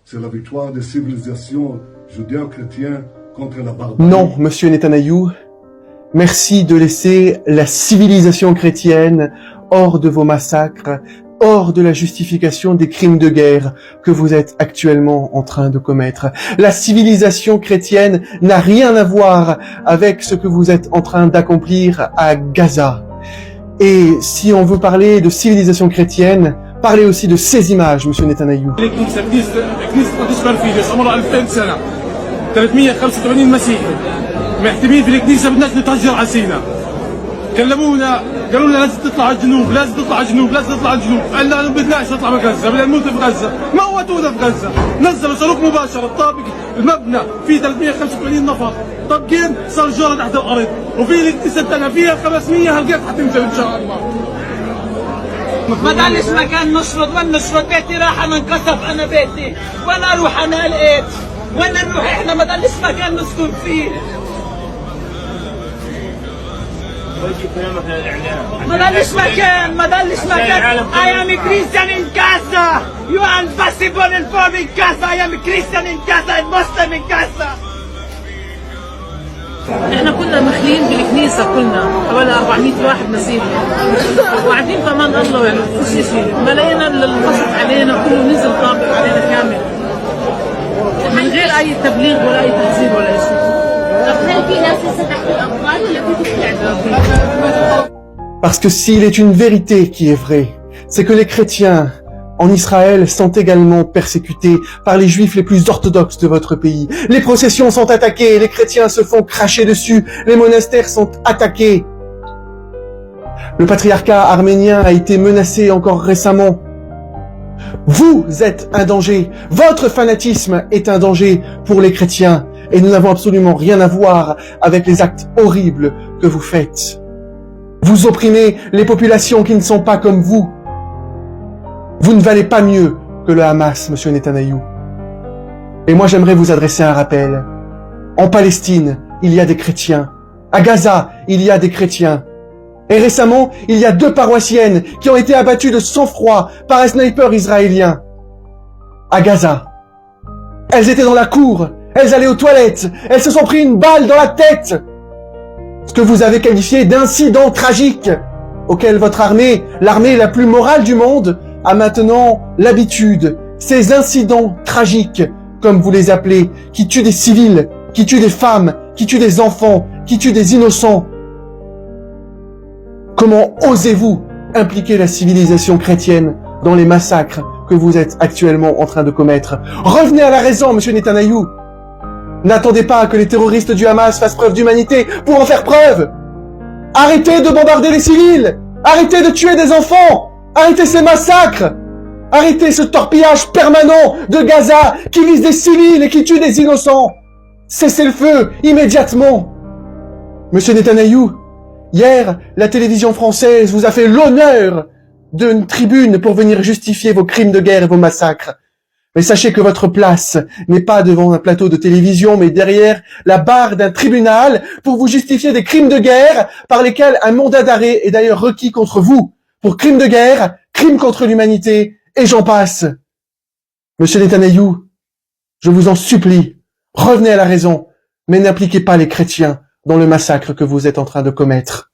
C'est la victoire des civilisations judéo-chrétiennes contre la barbarie. Non, monsieur Netanyahou, merci de laisser la civilisation chrétienne hors de vos massacres, hors de la justification des crimes de guerre que vous êtes actuellement en train de commettre. La civilisation chrétienne n'a rien à voir avec ce que vous êtes en train d'accomplir à Gaza. Et si on veut parler de civilisation chrétienne, parlez aussi de ces images, monsieur Netanyahou. 385 مسيحي محتمين في الكنيسه بدناش نتهجر على سينا كلمونا قالوا لنا لازم تطلع على الجنوب لازم تطلع على الجنوب لازم تطلع على الجنوب قالنا ما بدناش نطلع من غزه بدنا نموت في غزه موتونا في غزه نزلوا صاروخ مباشره طابق المبنى فيه 385 نفر طابقين صار جاره تحت الارض وفي الكنيسه الثانيه فيها 500 هلقيت حتنزل ان شاء الله ما ضلش مكان نشرد وين نشرد بيتي راح انا انكسر انا بيتي وانا اروح انا لقيت وين نروح احنا ما ضلش مكان نسكن فيه ما ضلش مكان I am a Christian in Gaza you are impossible inform in Gaza I am a Christian in Gaza and Muslim in Gaza احنا كنا مخليين بالكنيسه كلنا حوالي 400 واحد مسيحي وقاعدين بامان الله يعني مفيش شيء ما لقينا القصف علينا كله نزل طابق علينا كامل من غير اي تبليغ ولا اي تحذير ولا شيء. طب هل في ناس لسه تحت الأنقاض ولا في استعداد؟ Parce que s'il est une vérité qui est vraie, c'est que les chrétiens en Israël sont également persécutés par les juifs les plus orthodoxes de votre pays. Les processions sont attaquées, les chrétiens se font cracher dessus, les monastères sont attaqués. Le patriarcat arménien a été menacé encore récemment. Vous êtes un danger, votre fanatisme est un danger pour les chrétiens et nous n'avons absolument rien à voir avec les actes horribles que vous faites. Vous opprimez les populations qui ne sont pas comme vous. Vous ne valez pas mieux que le Hamas, monsieur Netanyahou. Et moi j'aimerais vous adresser un rappel. En Palestine, il y a des chrétiens. À Gaza, il y a des chrétiens. Et récemment, il y a 2 paroissiennes qui ont été abattues de sang-froid par un sniper israélien. À Gaza. Elles étaient dans la cour, elles allaient aux toilettes, elles se sont pris une balle dans la tête. Ce que vous avez qualifié d'incident tragique, auquel votre armée, l'armée la plus morale du monde, a maintenant l'habitude. Ces incidents tragiques, comme vous les appelez, qui tuent des civils, qui tuent des femmes, qui tuent des enfants, qui tuent des innocents. Comment osez-vous impliquer la civilisation chrétienne dans les massacres que vous êtes actuellement en train de commettre? Revenez à la raison, monsieur Netanyahou. N'attendez pas que les terroristes du Hamas fassent preuve d'humanité pour en faire preuve. Arrêtez de bombarder les civils. Arrêtez de tuer des enfants. Arrêtez ces massacres. Arrêtez ce torpillage permanent de Gaza qui vise des civils et qui tue des innocents. Cessez le feu immédiatement. Monsieur Netanyahou, hier, la télévision française vous a fait l'honneur d'une tribune pour venir justifier vos crimes de guerre et vos massacres. Mais sachez que votre place n'est pas devant un plateau de télévision, mais derrière la barre d'un tribunal pour vous justifier des crimes de guerre par lesquels un mandat d'arrêt est d'ailleurs requis contre vous pour crimes de guerre, crimes contre l'humanité, et j'en passe. Monsieur Netanyahou, je vous en supplie, revenez à la raison, mais n'impliquez pas les chrétiens dans le massacre que vous êtes en train de commettre.